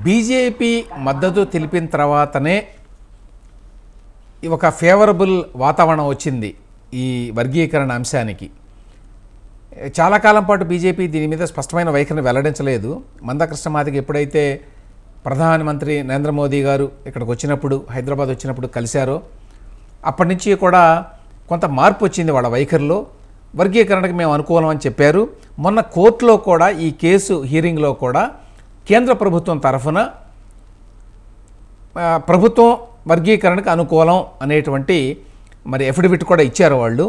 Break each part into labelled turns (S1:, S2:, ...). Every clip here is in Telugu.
S1: బీజేపీ మద్దతు తెలిపిన తర్వాతనే ఒక ఫేవరబుల్ వాతావరణం వచ్చింది ఈ వర్గీకరణ అంశానికి. చాలా కాలం పాటు బీజేపీ దీని మీద స్పష్టమైన వైఖరిని వెల్లడించలేదు. మందకృష్ణ మాదిగ ఎప్పుడైతే ప్రధానమంత్రి నరేంద్ర మోదీ గారు ఇక్కడికి వచ్చినప్పుడు, హైదరాబాద్ వచ్చినప్పుడు కలిశారో అప్పటి నుంచి కూడా కొంత మార్పు వచ్చింది వాళ్ళ వైఖరిలో. వర్గీకరణకు మేము అనుకూలం అని చెప్పారు. మొన్న కోర్టులో కూడా ఈ కేసు హీరింగ్లో కూడా కేంద్ర ప్రభుత్వం తరఫున ప్రభుత్వం వర్గీకరణకు అనుకూలం అనేటువంటి మరి ఎఫిడవిట్ కూడా ఇచ్చారు వాళ్ళు.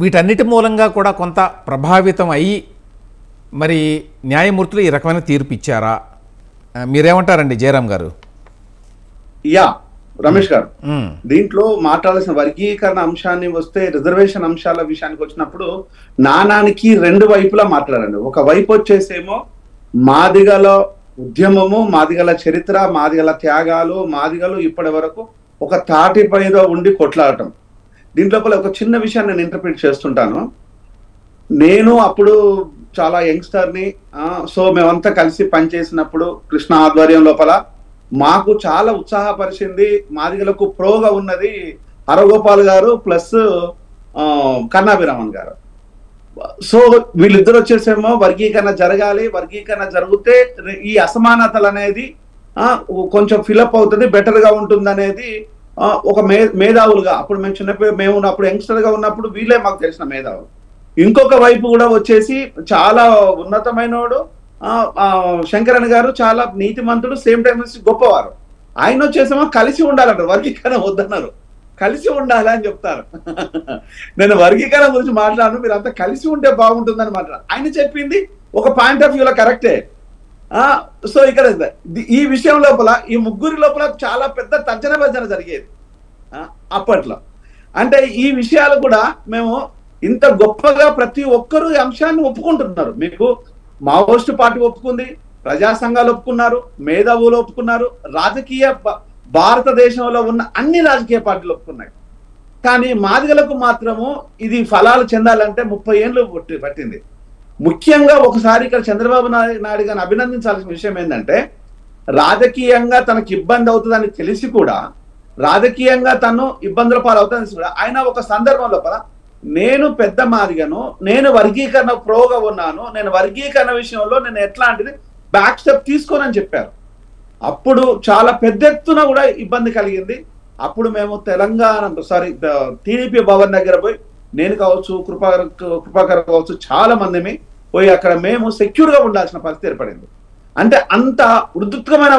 S1: వీటన్నిటి మూలంగా కూడా కొంత ప్రభావితం అయ్యి మరి న్యాయమూర్తులు ఈ రకమైన తీర్పు ఇచ్చారా? మీరేమంటారండి జయరాం గారు?
S2: యా రమేష్ గారు, దీంట్లో మాట్లాడాల్సిన వర్గీకరణ అంశాన్ని వస్తే, రిజర్వేషన్ అంశాల విషయానికి వచ్చినప్పుడు నాణానికి రెండు వైపులా మాట్లాడండి. ఒక వైపు వచ్చేసేమో మాదిగల ఉద్యమము, మాదిగల చరిత్ర, మాదిగల త్యాగాలు, మాదిగలు ఇప్పటి వరకు ఒక తాటి పైన ఉండి కొట్లాడటం. దీంట్లోపల ఒక చిన్న విషయాన్ని నేను ఇంటర్ప్రిట్ చేస్తుంటాను. నేను అప్పుడు చాలా యంగ్స్టర్ని, సో మేమంతా కలిసి పనిచేసినప్పుడు కృష్ణ ఆధ్వర్యం లోపల మాకు చాలా ఉత్సాహపరిచింది. మాదిగలకు ప్రోగా ఉన్నది హరగోపాల్ గారు ప్లస్ కన్నాభిరామన్ గారు. సో వీళ్ళిద్దరు వచ్చేసేమో వర్గీకరణ జరగాలి, వర్గీకరణ జరిగితే ఈ అసమానతలు అనేది కొంచెం ఫిలప్ అవుతుంది, బెటర్ గా ఉంటుంది అనేది ఒక మేధావులుగా అప్పుడు మేము అప్పుడు యంగ్స్టర్ గా ఉన్నప్పుడు వీళ్ళే మాకు తెలిసిన మేధావులు. ఇంకొక వైపు కూడా వచ్చేసి చాలా ఉన్నతమైనవాడు శంకరన్ గారు, చాలా నీతిమంతుడు, సేమ్ టైం గొప్పవారు. ఆయన వచ్చేసేమో కలిసి ఉండాలంటారు, వర్గీకరణ వద్దన్నారు, కలిసి ఉండాలి అని చెప్తారు. నేను వర్గీకరణ గురించి మాట్లాడను, మీరు అంతా కలిసి ఉంటే బాగుంటుందని మాట్లాడారు. ఆయన చెప్పింది ఒక పాయింట్ ఆఫ్ వ్యూలో కరెక్టే. సో ఇక్కడ ఈ విషయం లోపల ఈ ముగ్గురి లోపల చాలా పెద్ద తర్జన భర్జన జరిగేది అప్పట్లో. అంటే ఈ విషయాలు కూడా మేము ఇంత గొప్పగా ప్రతి ఒక్కరూ ఈ అంశాన్ని ఒప్పుకుంటున్నారు. మీకు మావోయిస్టు పార్టీ ఒప్పుకుంది, ప్రజా సంఘాలు ఒప్పుకున్నారు, మేధావులు ఒప్పుకున్నారు, రాజకీయ భారతదేశంలో ఉన్న అన్ని రాజకీయ పార్టీలు ఒప్పుకున్నాయి. కానీ మాదిగలకు మాత్రము ఇది ఫలాలు చెందాలంటే 30 ఏళ్ళు పట్టింది. ముఖ్యంగా ఒకసారి ఇక్కడ చంద్రబాబు నాయుడు గారిని అభినందించాల్సిన విషయం ఏంటంటే, రాజకీయంగా తనకు ఇబ్బంది అవుతుందని తెలిసి కూడా, రాజకీయంగా తను ఇబ్బందుల పాలవుతుందని కూడా ఆయన ఒక సందర్భం లోపల నేను పెద్ద మాదిగను, నేను వర్గీకరణ ప్రోగా ఉన్నాను, నేను వర్గీకరణ విషయంలో నేను ఎట్లాంటిది బ్యాక్ స్టెప్ తీసుకోనని చెప్పారు. అప్పుడు చాలా పెద్ద ఎత్తున కూడా ఇబ్బంది కలిగింది. అప్పుడు మేము టీడీపీ భవన్ దగ్గర పోయి, నేను కావచ్చు, కృపాకర్ కావచ్చు, చాలా మందిని పోయి అక్కడ మేము సెక్యూర్ గా ఉండాల్సిన పరిస్థితి ఏర్పడింది. అంటే అంత ఉద్రిక్తమైన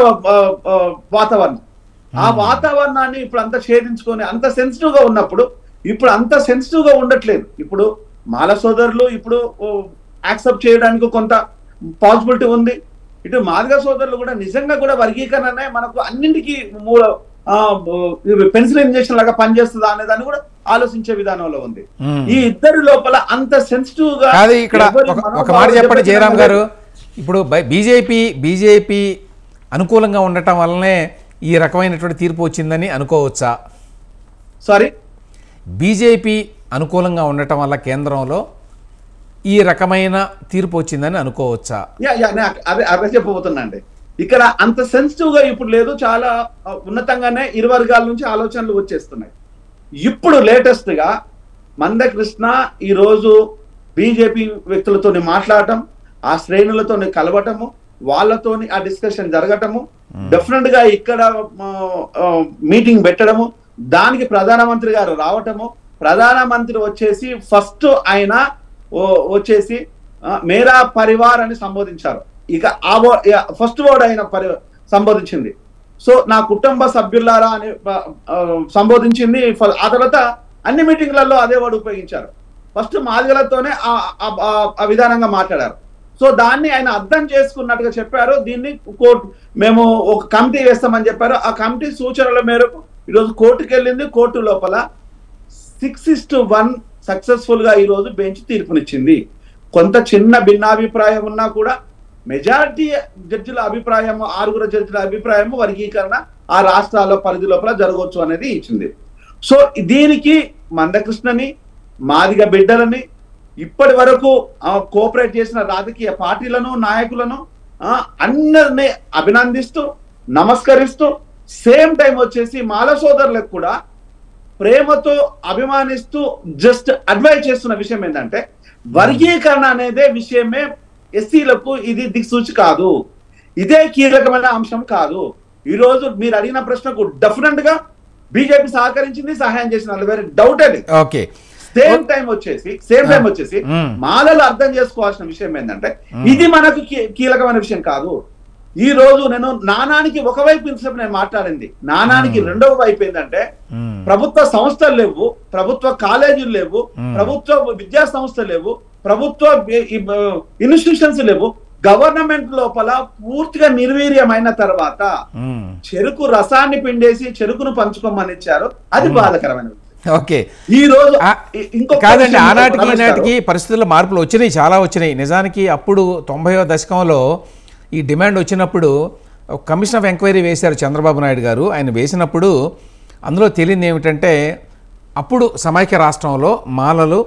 S2: వాతావరణం. ఆ వాతావరణాన్ని ఇప్పుడు అంతా ఛేదించుకొని అంత సెన్సిటివ్ గా ఉన్నప్పుడు ఇప్పుడు అంత సెన్సిటివ్ గా ఉండట్లేదు. ఇప్పుడు మాల సోదరులు ఇప్పుడు యాక్సెప్ట్ చేయడానికి కొంత పాసిబిలిటీ ఉంది. ఇటు మాదిగ సోదరులు కూడా నిజంగా కూడా వర్గీకరణ మనకు అన్నింటికి పెన్సిల్ ఇంజెక్షన్ లాగా పనిచేస్తుందా అనే దాన్ని కూడా ఆలోచించే విధానంలో ఉంది. ఈ ఇద్దరి లోపల అంత సెన్సిటివ్ గా
S1: ఇక్కడ ఒక మాట చెప్పండి జయరాం గారు, ఇప్పుడు బీజేపీ అనుకూలంగా ఉండటం వల్లనే ఈ రకమైనటువంటి తీర్పు వచ్చిందని అనుకోవచ్చా?
S2: సారీ,
S1: బీజేపీ అనుకూలంగా ఉండటం వల్ల కేంద్రంలో ఈ రకమైన తీర్పు వచ్చిందని అనుకోవచ్చా?
S2: అదే చెప్పబోతున్నా అండి. ఇక్కడ అంత సెన్సిటివ్ గా ఇప్పుడు లేదు, చాలా ఉన్నతంగానే ఇరు వర్గాల నుంచి ఆలోచనలు వచ్చేస్తున్నాయి. ఇప్పుడు లేటెస్ట్ గా మందకృష్ణ ఈ రోజు బీజేపీ వ్యక్తులతో మాట్లాడటం, ఆ శ్రేణులతో కలవటము, వాళ్ళతోని ఆ డిస్కషన్ జరగటము, డెఫినెట్ గా ఇక్కడ మీటింగ్ పెట్టడము, దానికి ప్రధానమంత్రి గారు రావటము, ప్రధానమంత్రి వచ్చేసి ఫస్ట్ ఆయన వచ్చేసి మేరా పరివార్ అని సంబోధించారు. ఇక ఆ ఫస్ట్ వర్డ్ ఆయన సంబోధించింది. సో నా కుటుంబ సభ్యులారా అని సంబోధించింది. ఆ తర్వాత అన్ని మీటింగ్లలో అదే వర్డ్ ఉపయోగించారు. ఫస్ట్ మాదిగలతోనే ఆ విధానంగా మాట్లాడారు. సో దాన్ని ఆయన అర్థం చేసుకున్నట్టుగా చెప్పారు. దీన్ని మేము ఒక కమిటీ వేస్తామని చెప్పారు. ఆ కమిటీ సూచనల మేరకు ఈరోజు కోర్టుకు వెళ్ళింది. కోర్టు లోపల 6:1 సక్సెస్ఫుల్ గా ఈరోజు బెంచ్ తీర్పునిచ్చింది. కొంత చిన్న భిన్నాభిప్రాయం ఉన్నా కూడా మెజారిటీ జడ్జిల అభిప్రాయము, 6 జడ్జిల అభిప్రాయము వర్గీకరణ ఆ రాష్ట్రాల పరిధి లోపల జరగవచ్చు అనేది ఇచ్చింది. సో దీనికి మందకృష్ణని, మాదిగ బిడ్డలని, ఇప్పటి వరకు కోఆపరేట్ చేసిన రాజకీయ పార్టీలను, నాయకులను అందరినీ అభినందిస్తూ నమస్కరిస్తూ సేమ్ టైం వచ్చేసి మాల సోదరులకు కూడా ప్రేమతో అభిమానిస్తూ జస్ట్ అడ్వైజ్ చేస్తున్న విషయం ఏంటంటే వర్గీకరణ అనేదే విషయమే ఎస్సీలకు ఇది దిక్సూచి కాదు, ఇదే కీలకమైన అంశం కాదు. ఈ రోజు మీరు అడిగిన ప్రశ్నకు డెఫినెట్ గా బీజేపీ సహకరించింది, సహాయం చేసిన వేరే డౌటే లేదు.
S1: ఓకే,
S2: సేమ్ టైం వచ్చేసి మాలలు అర్థం చేసుకోవాల్సిన విషయం ఏంటంటే ఇది మనకు కీలకమైన విషయం కాదు. ఈ రోజు నేను నానానికి ఒకవైపు ఇంతసేపు నేను మాట్లాడింది, నానానికి రెండవ వైపు ఏంటంటే ప్రభుత్వ సంస్థలు లేవు, ప్రభుత్వ కాలేజీలు లేవు, ప్రభుత్వ విద్యా సంస్థలు లేవు, ప్రభుత్వ ఇన్స్టిట్యూషన్స్ లేవు. గవర్నమెంట్ లోపల పూర్తిగా నిర్వీర్యమైన తర్వాత చెరుకు రసాన్ని పిండేసి చెరుకును పంచుకోమని ఇచ్చారు. అది బాధాకరమైన.
S1: ఓకే,
S2: ఈ రోజు
S1: కాదండి, ఆనాటికి ఈనాటికి పరిస్థితుల్లో మార్పులు వచ్చినాయి, చాలా వచ్చినాయి. నిజానికి అప్పుడు 90వ దశకంలో ఈ డిమాండ్ వచ్చినప్పుడు కమిషన్ ఆఫ్ ఎంక్వైరీ వేశారు చంద్రబాబు నాయుడు గారు. ఆయన వేసినప్పుడు అందులో తేలింది ఏమిటంటే అప్పుడు సమైక్య రాష్ట్రంలో మాలలు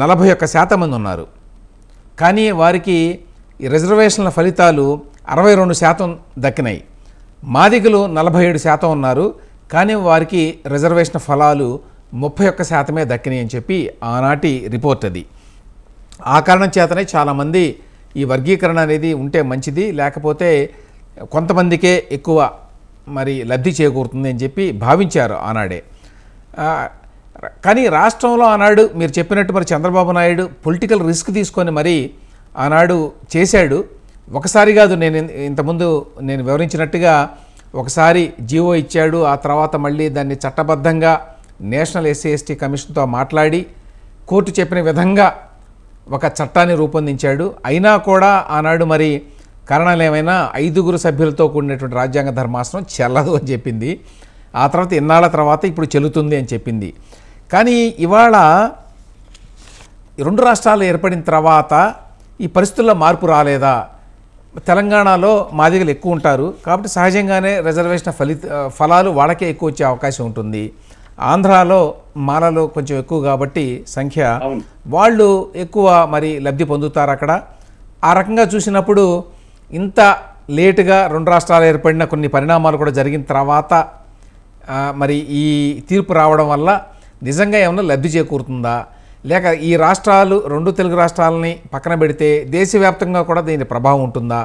S1: 41% మంది ఉన్నారు, కానీ వారికి ఈ రిజర్వేషన్ల ఫలితాలు 62% దక్కినాయి. మాదిగలు 47% ఉన్నారు, కానీ వారికి రిజర్వేషన్ ఫలాలు 31% దక్కినాయి అని చెప్పి ఆనాటి రిపోర్ట్ అది. ఆ కారణం చేతనే చాలామంది ఈ వర్గీకరణ అనేది ఉంటే మంచిది, లేకపోతే కొంతమందికే ఎక్కువ మరి లబ్ధి చేకూరుతుంది అని చెప్పి భావించారు ఆనాడే. కానీ రాష్ట్రంలో ఆనాడు మీరు చెప్పినట్టు మరి చంద్రబాబు నాయుడు పొలిటికల్ రిస్క్ తీసుకొని మరి ఆనాడు చేశాడు. ఒకసారి కాదు, ఇంతకుముందు నేను వివరించినట్టుగా ఒకసారి జీవో ఇచ్చాడు, ఆ తర్వాత మళ్ళీ దాన్ని చట్టబద్ధంగా నేషనల్ ఎస్సీ ఎస్టీ కమిషన్తో మాట్లాడి కోర్టు చెప్పిన విధంగా ఒక చట్టాన్ని రూపొందించాడు. అయినా కూడా ఆనాడు మరి కారణాలు ఏమైనా 5 సభ్యులతో కూడినటువంటి రాజ్యాంగ ధర్మాసనం చెల్లదు అని చెప్పింది. ఆ తర్వాత ఇన్నాళ్ళ తర్వాత ఇప్పుడు చెల్లుతుంది అని చెప్పింది. కానీ ఇవాళ 2 రాష్ట్రాలు ఏర్పడిన తర్వాత ఈ పరిస్థితుల్లో మార్పు రాలేదా? తెలంగాణలో మాదిగలు ఎక్కువ ఉంటారు కాబట్టి సహజంగానే రిజర్వేషన్ ఫలాలు వాళ్ళకే ఎక్కువ వచ్చే అవకాశం ఉంటుంది. ఆంధ్రాలో మాలలు కొంచెం ఎక్కువ కాబట్టి సంఖ్య వాళ్ళు ఎక్కువ మరి లబ్ధి పొందుతారు అక్కడ. ఆ రకంగా చూసినప్పుడు ఇంత లేటుగా 2 రాష్ట్రాలు ఏర్పడిన కొన్ని పరిణామాలు కూడా జరిగిన తర్వాత మరి ఈ తీర్పు రావడం వల్ల నిజంగా ఏమన్నా లబ్ధి చేకూరుతుందా, లేక ఈ రాష్ట్రాలు 2 తెలుగు రాష్ట్రాలని పక్కన పెడితే దేశవ్యాప్తంగా కూడా దీని ప్రభావం ఉంటుందా?